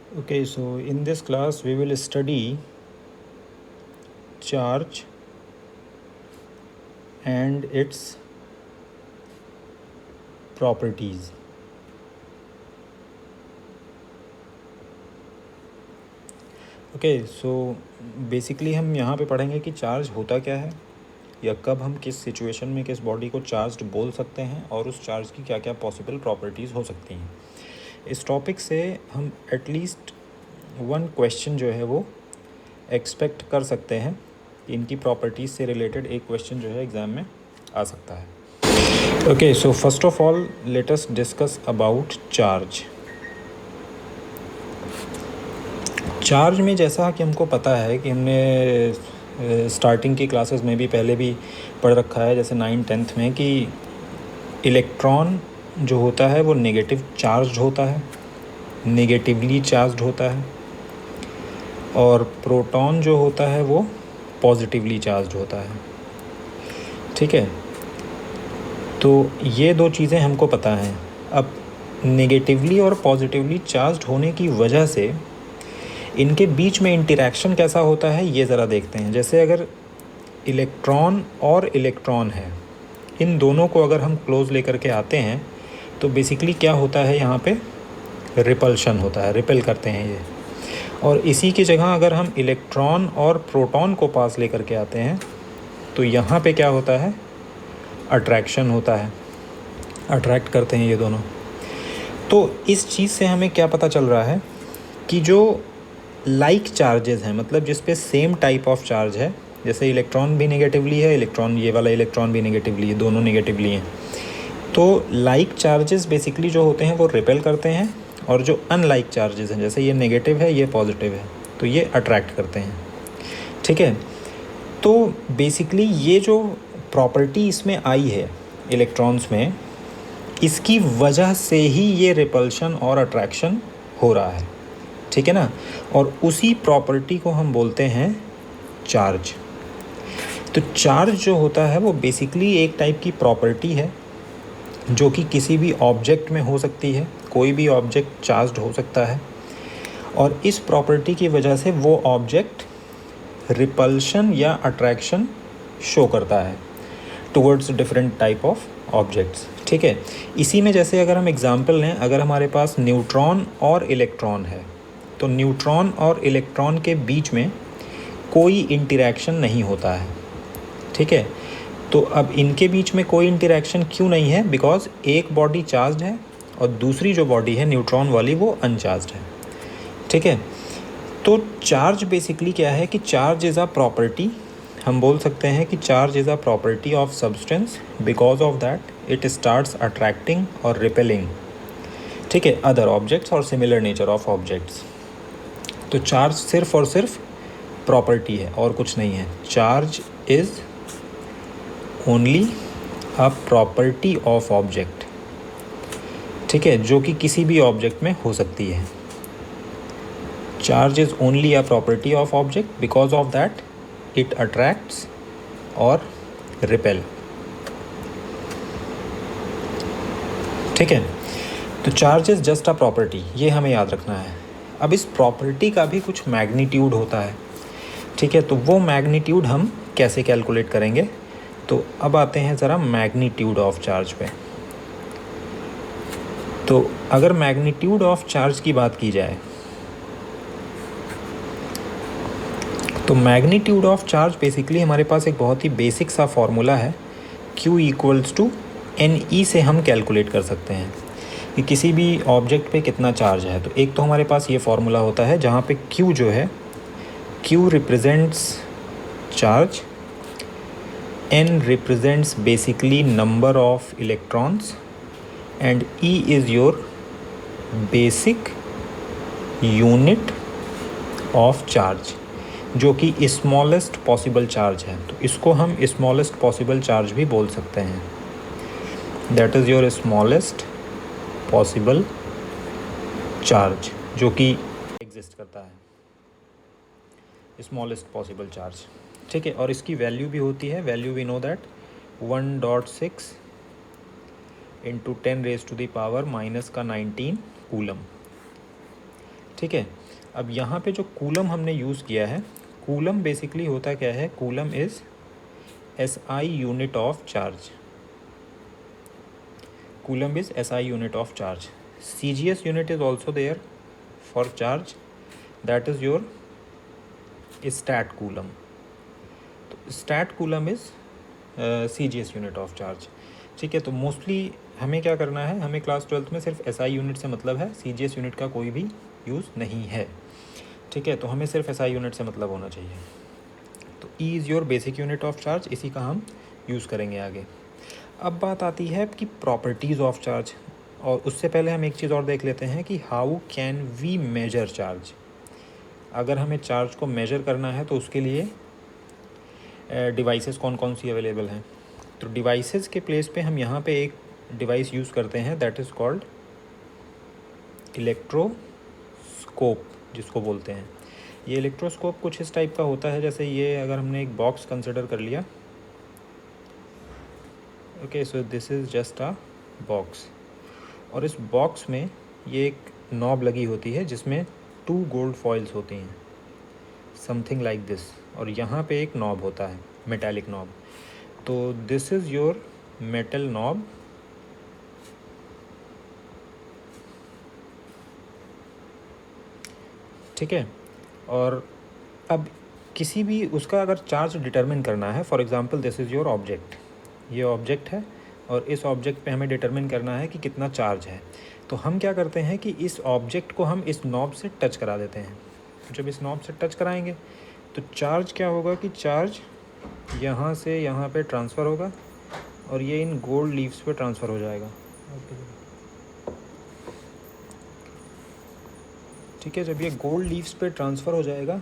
Okay, so in this class we will study charge and its properties. Okay so basically हम यहाँ पे पढ़ेंगे कि चार्ज होता क्या है या कब हम किस सिचुएशन में किस बॉडी को चार्ज्ड बोल सकते हैं और उस चार्ज की क्या क्या पॉसिबल प्रॉपर्टीज़ हो सकती हैं। इस टॉपिक से हम एटलीस्ट वन क्वेश्चन जो है वो एक्सपेक्ट कर सकते हैं। इनकी प्रॉपर्टीज़ से रिलेटेड एक क्वेश्चन जो है एग्ज़ाम में आ सकता है। Okay, so first of all let us discuss about charge. Charge में जैसा कि हमको पता है कि हमने स्टार्टिंग की क्लासेस में भी पहले भी पढ़ रखा है, जैसे 9th-10th में, कि इलेक्ट्रॉन जो होता है वो नेगेटिव चार्ज होता है, नेगेटिवली चार्ज होता है, और प्रोटॉन जो होता है वो पॉजिटिवली चार्ज होता है। ठीक है, तो ये दो चीज़ें हमको पता हैं। अब नेगेटिवली और पॉजिटिवली चार्ज होने की वजह से इनके बीच में इंटरेक्शन कैसा होता है ये ज़रा देखते हैं। जैसे अगर इलेक्ट्रॉन और इलेक्ट्रॉन है, इन दोनों को अगर हम क्लोज लेकर के आते हैं तो बेसिकली क्या होता है, यहाँ पे रिपल्शन होता है, रिपेल करते हैं ये। और इसी की जगह अगर हम इलेक्ट्रॉन और प्रोटॉन को पास लेकर के आते हैं तो यहाँ पे क्या होता है, अट्रैक्शन होता है, अट्रैक्ट करते हैं ये दोनों। तो इस चीज़ से हमें क्या पता चल रहा है कि जो लाइक चार्जेस हैं, मतलब जिस पे सेम टाइप ऑफ चार्ज है, जैसे इलेक्ट्रॉन भी नेगेटिवली है, इलेक्ट्रॉन ये वाला इलेक्ट्रॉन भी नेगेटिवली है, दोनों नेगेटिवली हैं। तो लाइक चार्जेस बेसिकली जो होते हैं वो रिपेल करते हैं, और जो अनलाइक चार्जेस हैं, जैसे ये नेगेटिव है ये पॉजिटिव है, तो ये अट्रैक्ट करते हैं। ठीक है, तो बेसिकली ये जो प्रॉपर्टी इसमें आई है इलेक्ट्रॉन्स में, इसकी वजह से ही ये रिपल्शन और अट्रैक्शन हो रहा है। ठीक है ना, और उसी प्रॉपर्टी को हम बोलते हैं चार्ज। तो चार्ज जो होता है वो बेसिकली एक टाइप की प्रॉपर्टी है जो कि किसी भी ऑब्जेक्ट में हो सकती है, कोई भी ऑब्जेक्ट चार्ज्ड हो सकता है, और इस प्रॉपर्टी की वजह से वो ऑब्जेक्ट रिपल्शन या अट्रैक्शन शो करता है towards different type of objects. ठीक है, इसी में जैसे अगर हम एग्जांपल लें, अगर हमारे पास न्यूट्रॉन और इलेक्ट्रॉन है तो न्यूट्रॉन और इलेक्ट्रॉन के बीच में कोई इंटरेक्शन नहीं होता है। ठीक है, तो अब इनके बीच में कोई इंटरेक्शन क्यों नहीं है, बिकॉज एक बॉडी चार्ज है और दूसरी जो बॉडी है न्यूट्रॉन वाली वो अनचार्ज है। ठीक है, तो चार्ज बेसिकली क्या है कि चार्ज इज़ अ प्रॉपर्टी, हम बोल सकते हैं कि charge is a property of substance, because of that it starts attracting और रिपेलिंग, ठीक है, अदर ऑब्जेक्ट्स और सिमिलर नेचर ऑफ ऑब्जेक्ट्स। तो चार्ज सिर्फ और सिर्फ प्रॉपर्टी है और कुछ नहीं है। Charge is only a property of object, ठीक है, जो कि किसी भी ऑब्जेक्ट में हो सकती है। Charge is only a property of object, because of that it attracts और रिपेल। ठीक है, तो charge is just a property, ये हमें याद रखना है। अब इस प्रॉपर्टी का भी कुछ मैग्नीट्यूड होता है। ठीक है, तो वो मैग्नीट्यूड हम कैसे कैलकुलेट करेंगे, तो अब आते हैं ज़रा मैग्नीट्यूड ऑफ चार्ज पे। तो अगर मैग्नीट्यूड ऑफ चार्ज की बात की जाए तो मैग्नीट्यूड ऑफ चार्ज बेसिकली हमारे पास एक बहुत ही बेसिक सा फॉर्मूला है, Q इक्वल्स टू NE से हम कैलकुलेट कर सकते हैं कि किसी भी ऑब्जेक्ट पे कितना चार्ज है। तो एक तो हमारे पास ये फॉर्मूला होता है जहाँ पे Q जो है, Q represents charge, N represents basically number of electrons, and E is your basic unit of charge, जो कि स्मॉलेस्ट पॉसिबल चार्ज है। तो इसको हम स्मॉलेस्ट पॉसिबल चार्ज भी बोल सकते हैं। That is your smallest possible charge, जो कि एग्जिस्ट करता है, स्मॉलेस्ट पॉसिबल चार्ज। ठीक है, और इसकी वैल्यू भी होती है, value we know that 1.6 into 10⁻⁻⁻⁹ coulomb. ठीक है। अब यहाँ पे जो कूलम हमने यूज़ किया है, कूलम बेसिकली होता क्या है, coulomb is SI unit of charge, coulomb is SI unit of charge. CGS unit is also there for charge, that is your stat coulomb. तो stat coulomb is CGS unit of charge. ठीक है, तो mostly हमें क्या करना है, हमें class 12th में सिर्फ SI यूनिट से मतलब है, CGS यूनिट का कोई भी यूज़ नहीं है। ठीक है, तो हमें सिर्फ SI यूनिट से मतलब होना चाहिए। तो E is your basic unit of charge, इसी का हम यूज़ करेंगे आगे। अब बात आती है कि प्रॉपर्टीज़ ऑफ चार्ज, और उससे पहले हम एक चीज़ और देख लेते हैं कि how can we measure charge. अगर हमें चार्ज को मेजर करना है तो उसके लिए डिवाइसेस कौन कौन सी अवेलेबल हैं। तो डिवाइसेस के प्लेस पे हम यहाँ पे एक डिवाइस यूज़ करते हैं, दैट इज़ कॉल्ड इलेक्ट्रोस्कोप, जिसको बोलते हैं। ये इलेक्ट्रोस्कोप कुछ इस टाइप का होता है, जैसे ये अगर हमने एक बॉक्स कंसिडर कर लिया, okay, so this is just a box, और इस बॉक्स में ये एक नॉब लगी होती है जिसमें 2 गोल्ड फॉइल्स होती हैं, समथिंग लाइक दिस, और यहाँ पे एक नॉब होता है, मेटालिक नॉब। तो this is your metal knob, ठीक है। और अब किसी भी उसका अगर चार्ज डिटरमिन करना है, for example this is your object, ये ऑब्जेक्ट है, और इस ऑब्जेक्ट पे हमें डिटरमिन करना है कि कितना चार्ज है। तो हम क्या करते हैं कि इस ऑब्जेक्ट को हम इस नॉब से टच करा देते हैं। जब इस नॉब से टच कराएंगे तो चार्ज क्या होगा कि चार्ज यहाँ से यहाँ पे ट्रांसफ़र होगा, और ये इन गोल्ड लीव्स पे ट्रांसफ़र हो जाएगा। ठीक है, जब ये गोल्ड लीव्स पे ट्रांसफ़र हो जाएगा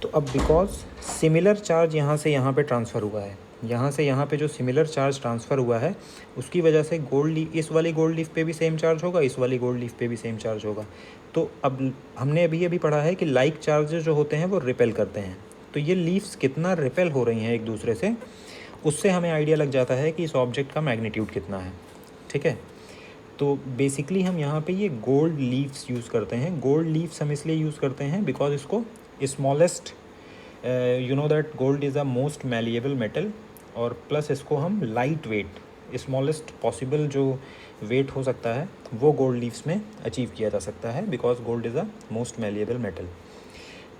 तो अब बिकॉज सिमिलर चार्ज यहाँ से यहाँ पे ट्रांसफ़र हुआ है, यहाँ से यहाँ पे जो सिमिलर चार्ज ट्रांसफ़र हुआ है उसकी वजह से गोल्ड लीफ, इस वाली गोल्ड लीफ पे भी सेम चार्ज होगा, इस वाली गोल्ड लीफ पे भी सेम चार्ज होगा। तो अब हमने अभी पढ़ा है कि लाइक चार्जेस जो होते हैं वो रिपेल करते हैं। तो ये लीव्स कितना रिपेल हो रही हैं एक दूसरे से, उससे हमें आइडिया लग जाता है कि इस ऑब्जेक्ट का मैग्नीट्यूड कितना है। ठीक है, तो बेसिकली हम यहाँ पे ये गोल्ड लीव्स यूज़ करते हैं। गोल्ड लीव्स हम इसलिए यूज़ करते हैं बिकॉज इसको smallest, you know that gold is a most malleable metal, और प्लस इसको हम लाइट वेट, स्मॉलेस्ट पॉसिबल जो वेट हो सकता है वो गोल्ड लीव्स में अचीव किया जा सकता है, because gold is a most malleable metal.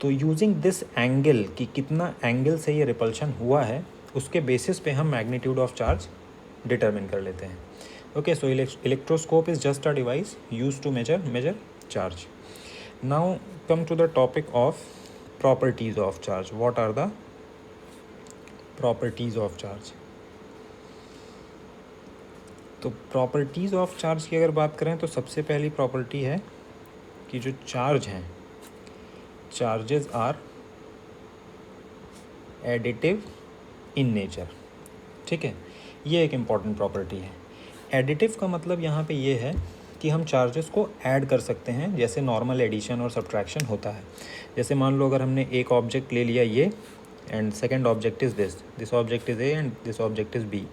तो यूजिंग दिस एंगल कि कितना एंगल से ये रिपल्शन हुआ है, उसके बेसिस पे हम मैग्नीट्यूड ऑफ चार्ज डिटरमिन कर लेते हैं। Okay, so electroscope is just a device use to measure charge. Now come to the topic of properties of charge. What are the properties of charge? तो properties of charge की अगर बात करें तो सबसे पहली प्रॉपर्टी है कि जो चार्ज हैं, charges are additive in nature. ठीक है, ये एक इम्पॉर्टेंट प्रॉपर्टी है। एडिटिव का मतलब यहाँ पे ये है कि हम चार्जेस को ऐड कर सकते हैं, जैसे नॉर्मल एडिशन और सब्ट्रैक्शन होता है। जैसे मान लो अगर हमने एक ऑब्जेक्ट ले लिया ये, and second object is this object is A and this object is B.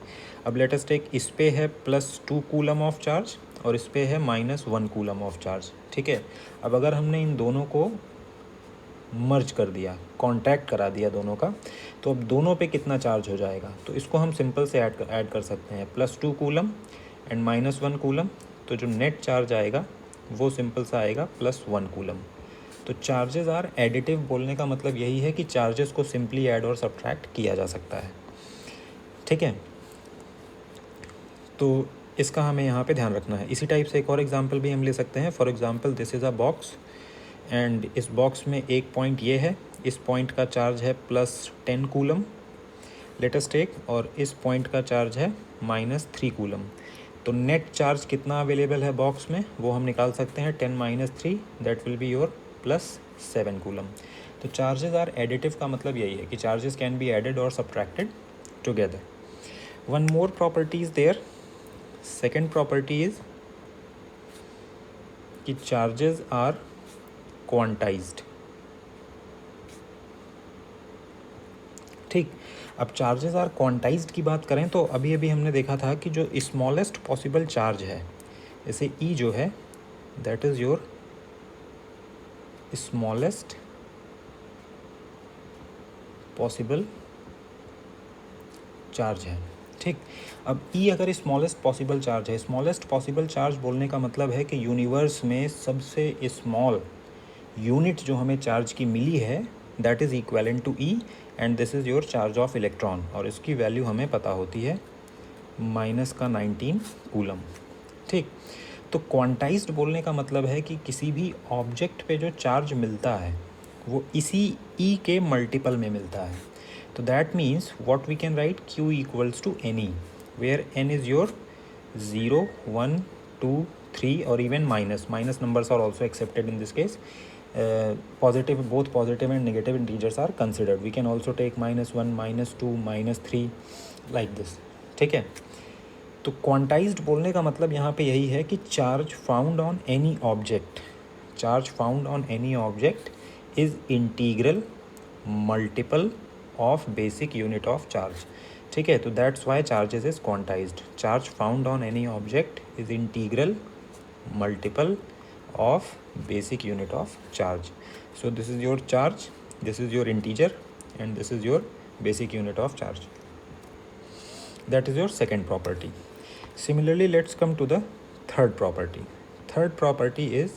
अब लेट अस टेक, इस पे है +2 कूलम ऑफ चार्ज और इस पे है -1 कूलम ऑफ चार्ज। ठीक है, अब अगर हमने इन दोनों को मर्ज कर दिया, कॉन्टैक्ट करा दिया दोनों का, तो अब दोनों पे कितना चार्ज हो जाएगा, तो इसको हम सिंपल से ऐड कर सकते हैं, +2 कूलम एंड -1 कूलम। तो जो नेट चार्ज आएगा वो सिंपल सा आएगा +1 कूलम। तो चार्जेस आर एडिटिव बोलने का मतलब यही है कि चार्जेस को सिंपली ऐड और सब्ट्रैक्ट किया जा सकता है। ठीक है, तो इसका हमें यहाँ पे ध्यान रखना है। इसी टाइप से एक और एग्जांपल भी हम ले सकते हैं। For example this is a box, and इस बॉक्स में एक पॉइंट ये है, इस पॉइंट का चार्ज है +10 कूलम लेट अस टेक, और इस पॉइंट का चार्ज है -3 कूलम। तो नेट चार्ज कितना अवेलेबल है बॉक्स में वो हम निकाल सकते हैं, 10 - 3 that will be your +7 coulomb. तो चार्जेस आर एडिटिव का मतलब यही है कि चार्जेस कैन बी एडेड और subtracted together. One more property is there, second property is कि चार्जेस आर क्वांटाइज्ड। ठीक, अब चार्जेस आर क्वांटाइज्ड की बात करें तो अभी अभी हमने देखा था कि जो स्मॉलेस्ट पॉसिबल चार्ज है, जैसे ई जो है that is your smallest possible charge है। ठीक, अब ई अगर स्मॉलेस्ट पॉसिबल चार्ज है, स्मॉलेस्ट पॉसिबल चार्ज बोलने का मतलब है कि यूनिवर्स में सबसे स्मॉल यूनिट जो हमें चार्ज की मिली है that is equivalent to E and this is your charge of electron, और इसकी वैल्यू हमें पता होती है -19 कूलम। ठीक, तो क्वांटाइज्ड बोलने का मतलब है कि किसी भी ऑब्जेक्ट पे जो चार्ज मिलता है वो इसी ई के मल्टीपल में मिलता है। तो that means what we can write q equals to N E, where n is your 0, 1, 2, 3 और even minus numbers are also accepted in this case. Positive, both positive and negative integers are considered. We can also take -1, -2, -3 like this. ठीक है, तो quantized बोलने का मतलब यहाँ पे यही है कि charge found on any object, charge found on any object is integral multiple of basic unit of charge. ठीक है, तो that's why charges is quantized. Charge found on any object is integral multiple of basic unit of charge. So this is your charge, this is your integer and this is your basic unit of charge. That is your second property. Similarly, let's come to the third property. Third property is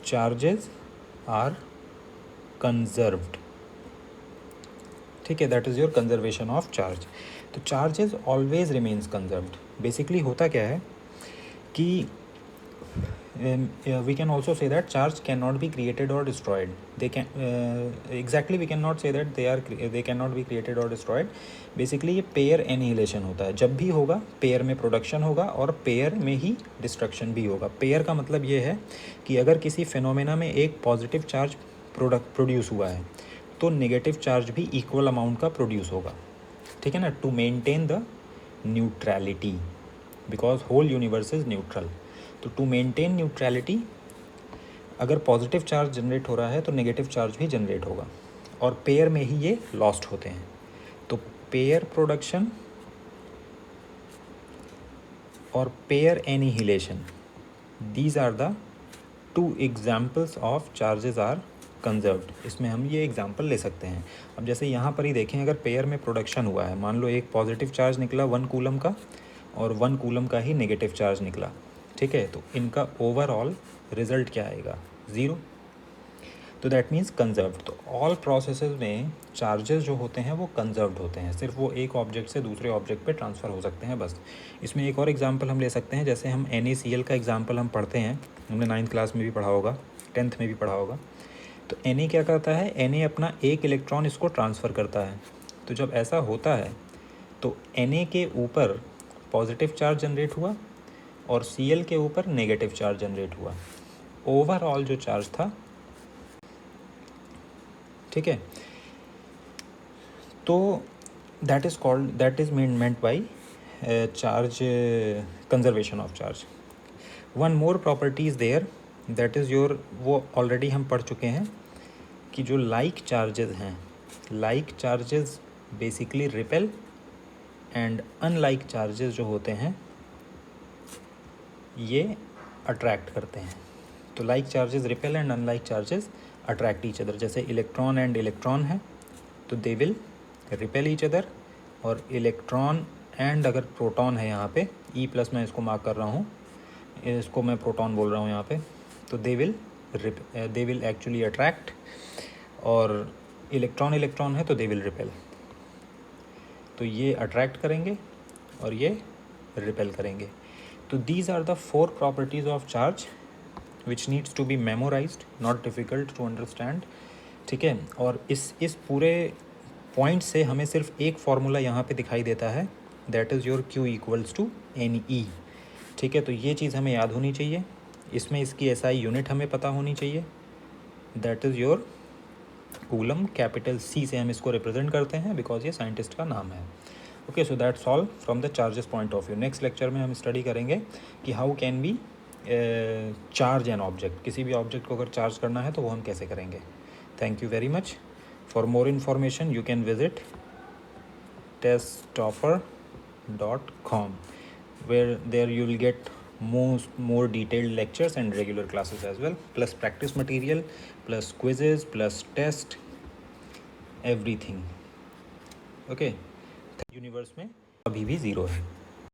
charges are conserved. ठीक है, that is your conservation of charge. तो charges always remains conserved. Basically होता क्या है कि we can also say that charge cannot be created or destroyed. They can exactly we cannot say that they cannot be created or destroyed. Basically ये pair annihilation होता है, जब भी होगा पेयर में प्रोडक्शन होगा और पेयर में ही डिस्ट्रक्शन भी होगा। पेयर का मतलब ये है कि अगर किसी फिनोमेना में एक पॉजिटिव चार्ज प्रोड्यूस हुआ है तो नेगेटिव चार्ज भी इक्वल अमाउंट का प्रोड्यूस होगा। ठीक है ना, to maintain the neutrality, because whole universe is neutral. तो टू मेंटेन न्यूट्रलिटी अगर पॉजिटिव चार्ज जनरेट हो रहा है तो नेगेटिव चार्ज भी जनरेट होगा और पेयर में ही ये लॉस्ट होते हैं। तो पेयर प्रोडक्शन और pair annihilation, these are the two examples of charges are conserved. इसमें हम ये एग्जाम्पल ले सकते हैं। अब जैसे यहाँ पर ही देखें, अगर पेयर में प्रोडक्शन हुआ है, मान लो एक पॉजिटिव चार्ज निकला 1 कूलम का और 1 कूलम का ही नेगेटिव चार्ज निकला। ठीक है, तो इनका ओवरऑल रिजल्ट क्या आएगा? 0। तो दैट मीन्स कंजर्व्ड। तो ऑल प्रोसेसेस में चार्जेस जो होते हैं वो कंजर्व्ड होते हैं, सिर्फ वो एक ऑब्जेक्ट से दूसरे ऑब्जेक्ट पे ट्रांसफ़र हो सकते हैं बस। इसमें एक और एग्जांपल हम ले सकते हैं, जैसे हम NaCl का एग्जांपल हम पढ़ते हैं, हमने 9th क्लास में भी पढ़ा होगा, 10th में भी पढ़ा होगा। तो Na क्या करता है? Na अपना एक इलेक्ट्रॉन इसको ट्रांसफ़र करता है। तो जब ऐसा होता है तो Na के ऊपर पॉजिटिव चार्ज जनरेट हुआ और Cl के ऊपर नेगेटिव चार्ज जनरेट हुआ। ओवरऑल जो चार्ज था, ठीक है, तो that is meant by charge conservation of charge. One more property is there, that is your, वो ऑलरेडी हम पढ़ चुके हैं कि जो लाइक चार्जेस हैं, like charges basically repel and unlike charges जो होते हैं ये अट्रैक्ट करते हैं। तो like charges repel and unlike charges attract each other. जैसे इलेक्ट्रॉन एंड इलेक्ट्रॉन है तो they will repel each other, और इलेक्ट्रॉन एंड अगर प्रोटॉन है यहाँ पे E+ मैं इसको मार्क कर रहा हूँ, इसको मैं प्रोटॉन बोल रहा हूँ यहाँ पे, तो दे विल एक्चुअली अट्रैक्ट, और इलेक्ट्रॉन है तो दे विल रिपेल। तो ये अट्रैक्ट करेंगे और ये रिपेल करेंगे। तो these are the 4 properties of charge which needs to be memorized, not difficult to understand। ठीक है, और इस पूरे पॉइंट से हमें सिर्फ एक फार्मूला यहाँ पे दिखाई देता है, that is your Q equals to Ne। ठीक है, तो ये चीज़ हमें याद होनी चाहिए। इसमें इसकी SI यूनिट हमें पता होनी चाहिए, that is your coulomb, capital C से हम इसको रिप्रेजेंट करते हैं बिकॉज ये साइंटिस्ट का नाम है। Okay, so that's all from the charges point of view. Next lecture में हम स्टडी करेंगे कि how can be charge an object, किसी भी ऑब्जेक्ट को अगर चार्ज करना है तो वो हम कैसे करेंगे। Thank you very much. For more information you can visit teststopper.com, where there you will get more detailed lectures and regular classes as well, plus practice material, plus quizzes, plus test, everything. Okay universe में अभी भी zero है.